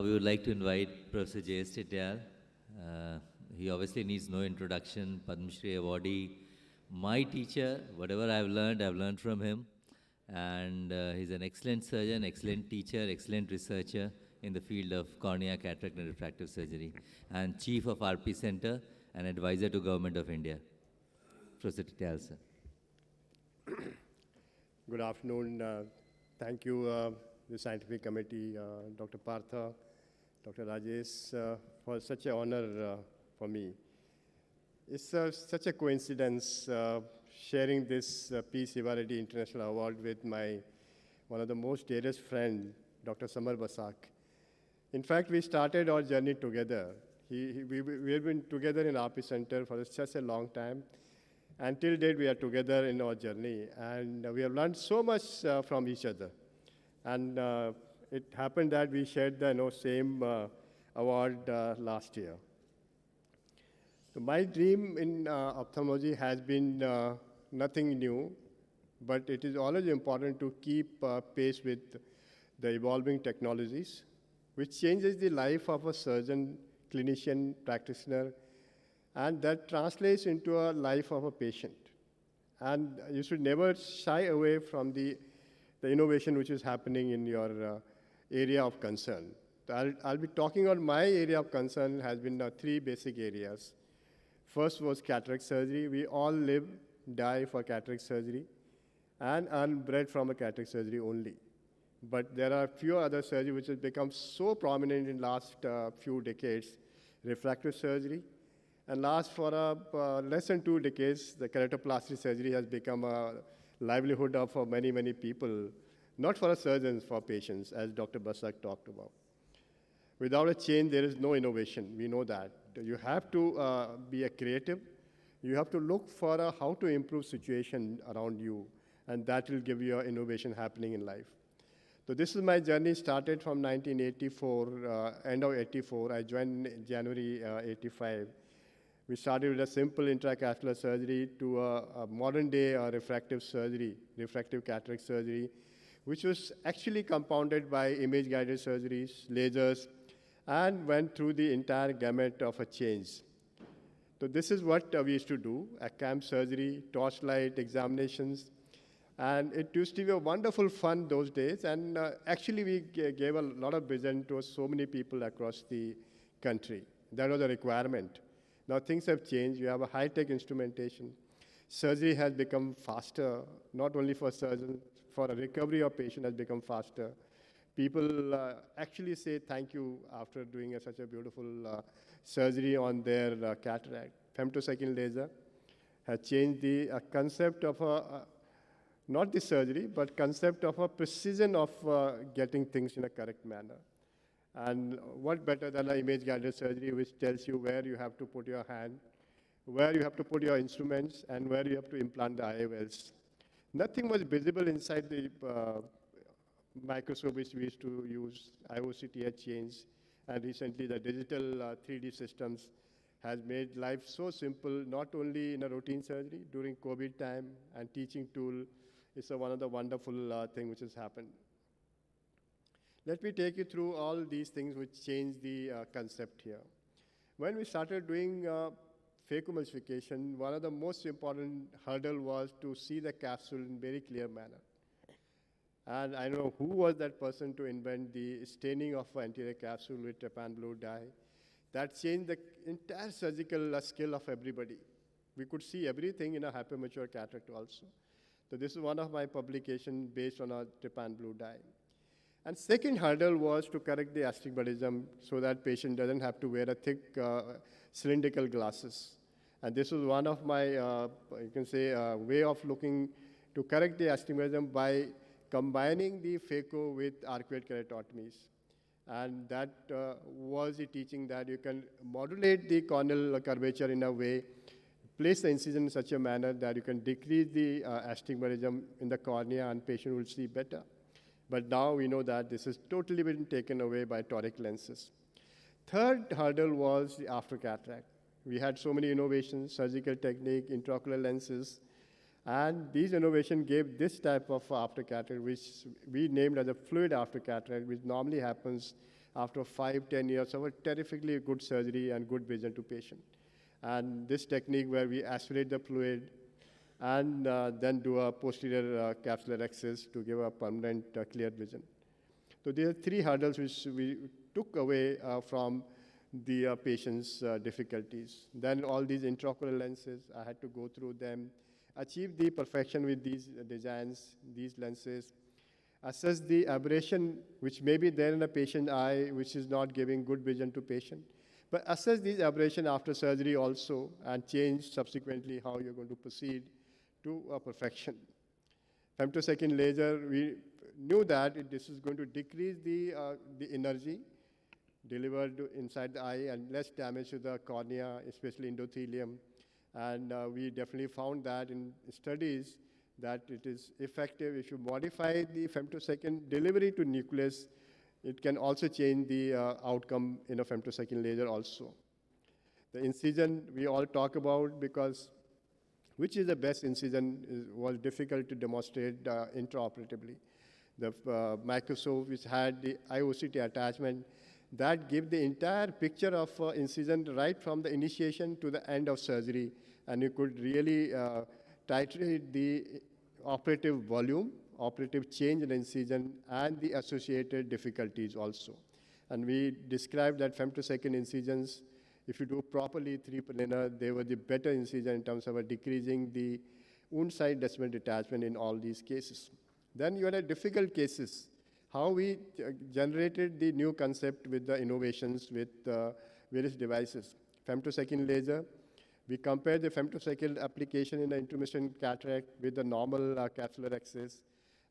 We would like to invite Professor J.S. Tityal. He obviously needs no introduction, Padma Shri awardee, my teacher. Whatever I've learned from him. And he's an excellent surgeon, excellent teacher, excellent researcher in the field of cornea, cataract and refractive surgery, and chief of RP Center and advisor to Government of India. Professor Tityal, sir. Good afternoon. Thank you, the scientific committee, Dr. Partha, Dr. Rajesh, for such an honor for me. It's such a coincidence sharing this Siva Reddy International Award with one of the most dearest friend, Dr. Samar Basak. In fact, we started our journey together. We have been together in RP Center for such a long time. Until date, we are together in our journey, and we have learned so much from each other. And it happened that we shared the same award last year. So my dream in ophthalmology has been nothing new, but it is always important to keep pace with the evolving technologies, which changes the life of a surgeon, clinician, practitioner, and that translates into a life of a patient. And you should never shy away from the innovation which is happening in your area of concern. I'll be talking on my area of concern has been three basic areas. First was cataract surgery. We all live, die for cataract surgery, and earn bread from a cataract surgery only. But there are few other surgery which has become so prominent in last few decades. Refractive surgery, and last for less than 2 decades, the keratoplasty surgery has become a livelihood of many, many people, not for surgeons, for patients, as Dr. Basak talked about. Without a change, there is no innovation. We know that. You have to be a creative. You have to look for how to improve situation around you, and that will give you innovation happening in life. So this is my journey, started from 1984, end of 84. I joined in January 85. We started with a simple intracapsular surgery to a modern day refractive surgery, refractive cataract surgery, which was actually compounded by image-guided surgeries, lasers, and went through the entire gamut of a change. So this is what we used to do, a camp surgery, torchlight examinations, and it used to be a wonderful fun those days, and actually we gave a lot of vision to so many people across the country. That was a requirement. Now things have changed. You have a high-tech instrumentation. Surgery has become faster, not only for surgeons, for a recovery of patient has become faster. People actually say thank you after doing such a beautiful surgery on their cataract. Femtosecond laser has changed the concept of not the surgery, but concept of a precision of getting things in a correct manner. And what better than an image-guided surgery which tells you where you have to put your hand, where you have to put your instruments, and where you have to implant the IOLs. Nothing was visible inside the microscope which we used to use. AIOS had changed, and recently the digital 3D systems has made life so simple, not only in a routine surgery, during COVID time and teaching tool. It's one of the wonderful things which has happened. Let me take you through all these things which change the concept here. When we started doing phacoemulsification, one of the most important hurdle was to see the capsule in very clear manner. And I don't know who was that person to invent the staining of anterior capsule with trypan blue dye. That changed the entire surgical skill of everybody. We could see everything in a hypermature cataract also. So this is one of my publications based on a trypan blue dye. And second hurdle was to correct the astigmatism so that patient doesn't have to wear a thick cylindrical glasses. And this was one of my, you can say, way of looking to correct the astigmatism by combining the phaco with arcuate keratotomies. And that was the teaching that you can modulate the corneal curvature in a way, place the incision in such a manner that you can decrease the astigmatism in the cornea and patient will see better. But now we know that this has totally been taken away by toric lenses. Third hurdle was the after cataract. We had so many innovations, surgical technique, intraocular lenses, and these innovations gave this type of after cataract, which we named as a fluid after cataract, which normally happens after 5-10 years of a terrifically good surgery and good vision to patient. And this technique where we aspirate the fluid and then do a posterior capsular access to give a permanent clear vision. So there are 3 hurdles which we took away from the patient's difficulties. Then all these intraocular lenses, I had to go through them, achieve the perfection with these designs, these lenses, assess the aberration which may be there in a patient eye, which is not giving good vision to patient, but assess these aberration after surgery also and change subsequently how you're going to proceed to perfection. Femtosecond laser, we knew that this is going to decrease the energy delivered inside the eye and less damage to the cornea, especially endothelium. And we definitely found that in studies that it is effective. If you modify the femtosecond delivery to nucleus, it can also change the outcome in a femtosecond laser also. The incision we all talk about because which is the best incision was difficult to demonstrate intraoperatively. The microscope which had the AIOC attachment that gave the entire picture of incision right from the initiation to the end of surgery, and you could really titrate the operative volume, operative change in incision, and the associated difficulties also. And we described that femtosecond incisions, if you do properly 3 planar, they were the better incision in terms of decreasing the wound side decimal detachment in all these cases. Then you had difficult cases. How we generated the new concept with the innovations with various devices. Femtosecond laser, we compared the femtosecond application in the intermittent cataract with the normal capsular access,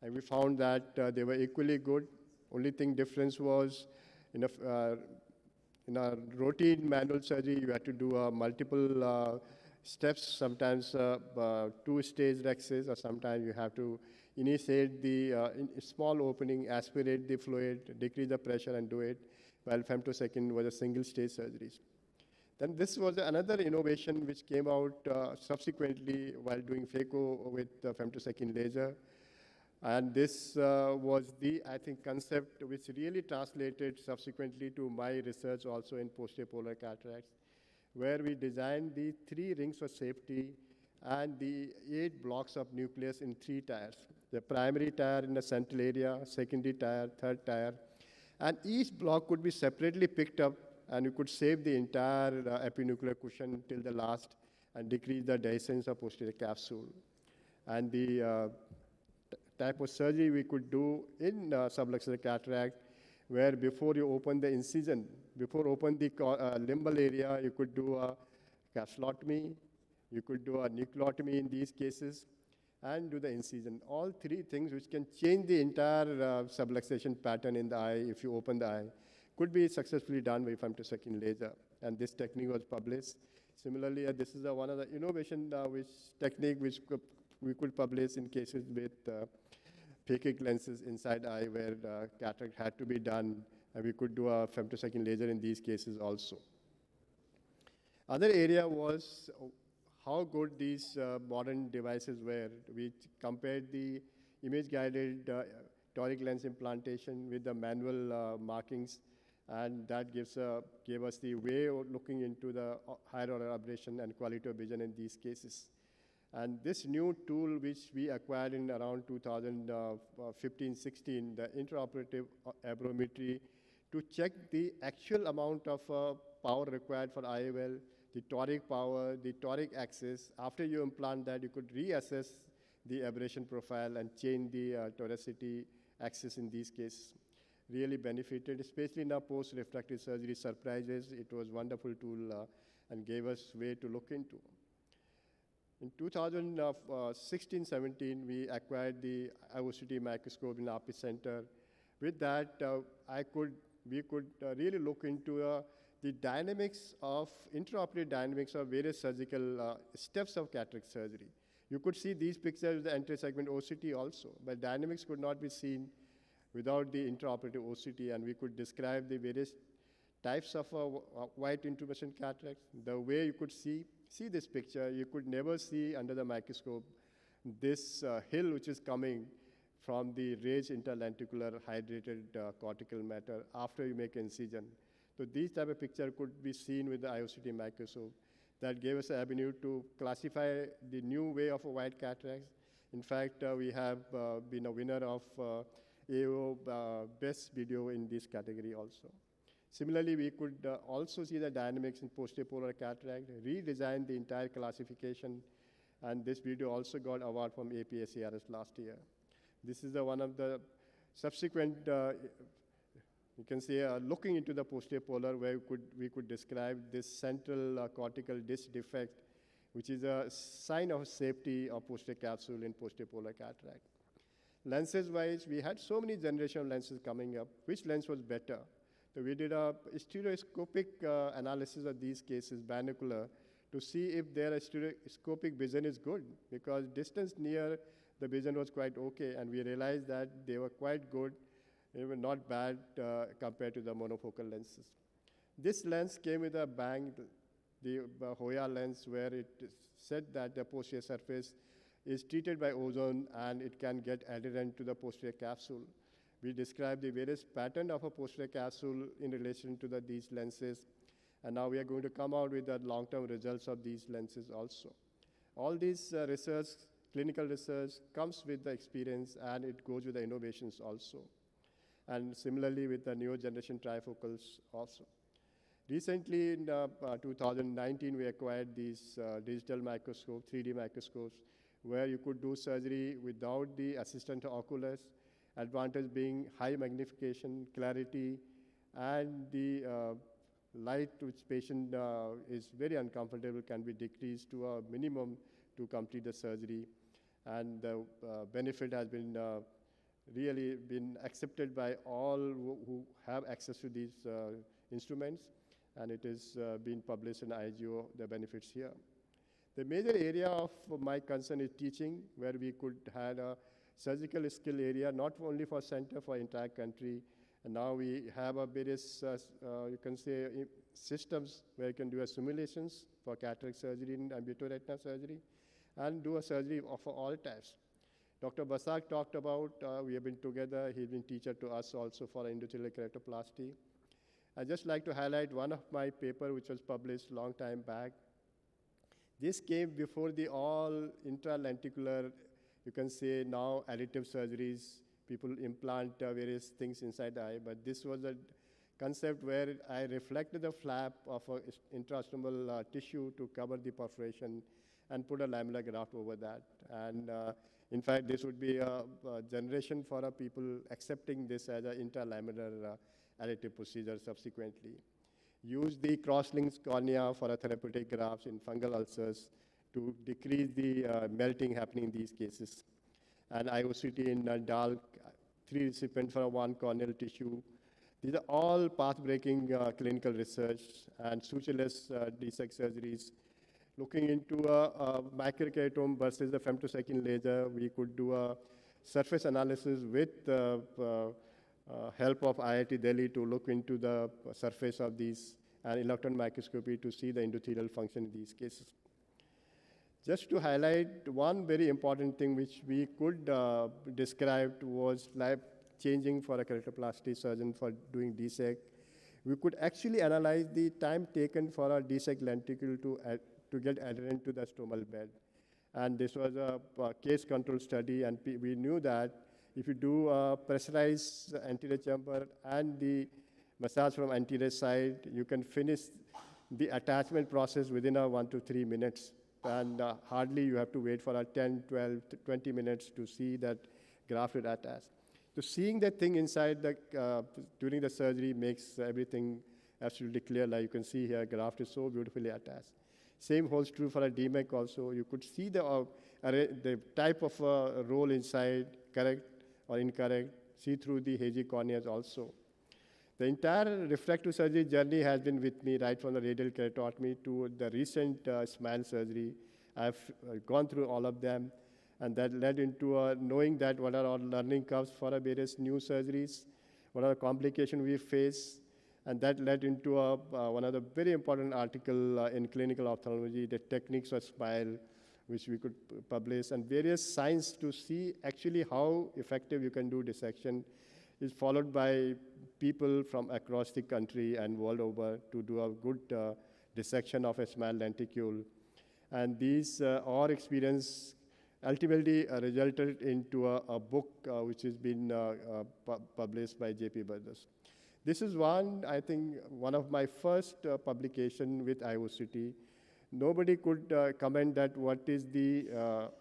and we found that they were equally good. Only thing difference was in a routine manual surgery, you had to do multiple steps, sometimes 2-stage access, or sometimes you have to initiate the small opening, aspirate the fluid, decrease the pressure and do it, while femtosecond was a single-stage surgeries. Then this was another innovation which came out subsequently while doing phaco with femtosecond laser. And this was the, I think, concept which really translated subsequently to my research also in posterior polar cataracts, where we designed the 3 rings for safety and the 8 blocks of nucleus in 3 tiers. The primary tier in the central area, secondary tier, third tier, and each block could be separately picked up, and you could save the entire epinuclear cushion till the last and decrease the dehiscence of posterior capsule. And the type of surgery we could do in subluxury cataract, where before you open the incision, before open the limbal area, you could do a capsulotomy, you could do a nucleotomy in these cases, and do the incision. All 3 things which can change the entire subluxation pattern in the eye if you open the eye could be successfully done with femtosecond laser. And this technique was published. Similarly, this is one of the innovation technique which we could publish in cases with phakic lenses inside eye where cataract had to be done, and we could do a femtosecond laser in these cases also. Other area was how good these modern devices were. We compared the image-guided toric lens implantation with the manual markings, and that gave us the way of looking into the higher order aberration and quality of vision in these cases. And this new tool, which we acquired in around 2015-16, the intraoperative aberrometry, to check the actual amount of power required for IOL, the toric power, the toric axis. After you implant that, you could reassess the aberration profile and change the toricity axis in these cases. Really benefited, especially in our post-refractive surgery surprises. It was a wonderful tool and gave us way to look into. In 2016-17, we acquired the AIOS microscope in API Center. With that, we could really look into the dynamics of, intraoperative dynamics of various surgical steps of cataract surgery. You could see these pictures of the anterior segment OCT also, but dynamics could not be seen without the intraoperative OCT, and we could describe the various types of white intumescent cataracts. The way you could see this picture, you could never see under the microscope this hill which is coming from the raised interlenticular hydrated cortical matter after you make incision. So these type of picture could be seen with the IOCT microscope. That gave us an avenue to classify the new way of white cataracts. In fact, we have been a winner of AIO best video in this category also. Similarly, we could also see the dynamics in posterior polar cataract, redesign the entire classification, and this video also got award from APSARS last year. This is one of the subsequent, you can say, looking into the posterior polar where we could describe this central cortical disc defect, which is a sign of safety of posterior capsule in posterior polar cataract. Lenses-wise, we had so many generation of lenses coming up. Which lens was better? So we did a stereoscopic analysis of these cases, binocular, to see if their stereoscopic vision is good, because distance near the vision was quite okay, and we realized that they were quite good. They were not bad compared to the monofocal lenses. This lens came with a bang, the Hoya lens, where it said that the posterior surface is treated by ozone and it can get adherent to the posterior capsule. We described the various pattern of a posterior capsule in relation to these lenses, and now we are going to come out with the long-term results of these lenses also. All these research, clinical research, comes with the experience, and it goes with the innovations also. And similarly with the newer generation trifocals also. Recently, in 2019, we acquired these digital microscopes, 3D microscopes, where you could do surgery without the assistant oculus, advantage being high magnification, clarity, and the light which patient is very uncomfortable can be decreased to a minimum to complete the surgery. And the benefit has been really been accepted by all who have access to these instruments, and it is being published in IGO, the benefits here. The major area of my concern is teaching, where we could have a surgical skill area, not only for center, for entire country. And now we have a various, you can say, systems where you can do a simulations for cataract surgery and ambulatory surgery, and do a surgery of all types. Dr. Basak talked about, we have been together, he's been teacher to us also for endothelial keratoplasty. I'd just like to highlight one of my paper which was published long time back. This came before the all intralenticular, you can say now additive surgeries, people implant various things inside the eye, but this was a concept where I reflected the flap of an intraostomal tissue to cover the perforation and put a lamellar graft over that. And in fact, this would be a generation for people accepting this as an intralamellar additive procedure subsequently. Use the cross-linked cornea for a therapeutic grafts in fungal ulcers to decrease the melting happening in these cases. And IOCT in DALK, 3 recipients for 1 corneal tissue. These are all path-breaking clinical research and sutureless DSEC surgeries. Looking into a microkeratome versus the femtosecond laser, we could do a surface analysis with help of IIT Delhi to look into the surface of these and electron microscopy to see the endothelial function in these cases. Just to highlight one very important thing which we could describe was life-changing for a keratoplasty surgeon for doing DSEC. We could actually analyze the time taken for a DSEC lenticle to get adherent to the stromal bed. And this was a case control study, and we knew that if you do a pressurized anterior chamber and the massage from anterior side, you can finish the attachment process within 1 to 3 minutes. And hardly you have to wait for 10, 12, 20 minutes to see that graft is attached. So seeing that thing inside during the surgery makes everything absolutely clear. Like you can see here, graft is so beautifully attached. Same holds true for a DMEC also. You could see the type of roll inside, correct or incorrect, see through the hazy corneas also. The entire refractive surgery journey has been with me right from the radial keratotomy to the recent smile surgery. I've gone through all of them, and that led into knowing that what are our learning curves for our various new surgeries, what are the complications we face, and that led into one of the very important article in clinical ophthalmology, the techniques of smile, which we could publish, and various science to see actually how effective you can do dissection is followed by people from across the country and world over to do a good dissection of a small lenticule. And these our experience ultimately resulted into a book which has been published by JP Brothers. This is I think, one of my first publication with AIOCT. Nobody could comment that what is the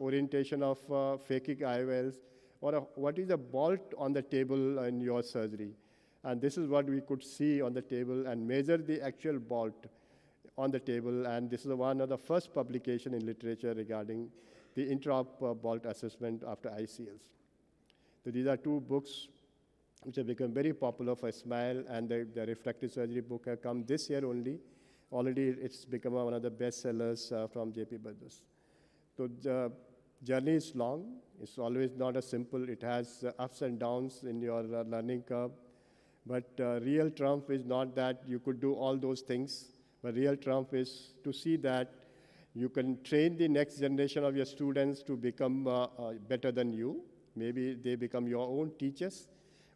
orientation of phakic IOLs or what is the bolt on the table in your surgery. And this is what we could see on the table and measure the actual bolt on the table. And this is one of the first publication in literature regarding the intra-op bolt assessment after ICLs. So these are two books which have become very popular for SMILE, and the refractive surgery book have come this year only. Already it's become one of the best sellers from JP Brothers. So the journey is long. It's always not as simple. It has ups and downs in your learning curve. But real trump is not that you could do all those things, but real trump is to see that you can train the next generation of your students to become better than you. Maybe they become your own teachers.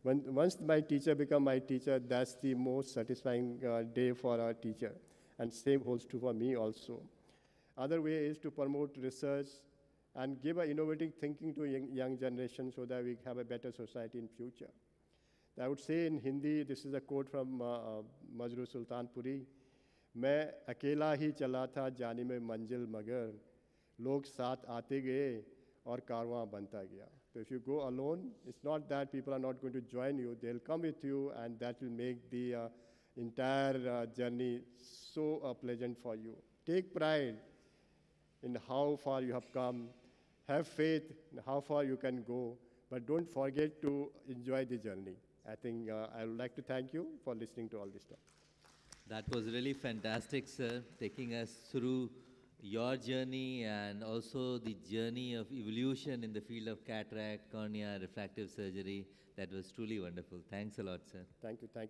Once my teacher become my teacher, that's the most satisfying day for a teacher. And same holds true for me also. Other way is to promote research and give an innovative thinking to young generation so that we have a better society in future. I would say in Hindi, this is a quote from Majru Sultanpuri. मैं अकेला ही चला था जाने में मंजिल मगर लोग साथ आते गए और कारवां बनता गया. So if you go alone, it's not that people are not going to join you. They'll come with you, and that will make the entire journey so pleasant for you. Take pride in how far you have come. Have faith in how far you can go, but don't forget to enjoy the journey. I think I would like to thank you for listening to all this stuff. That was really fantastic, sir, taking us through your journey and also the journey of evolution in the field of cataract, cornea, refractive surgery. That was truly wonderful. Thanks a lot, sir. Thank you.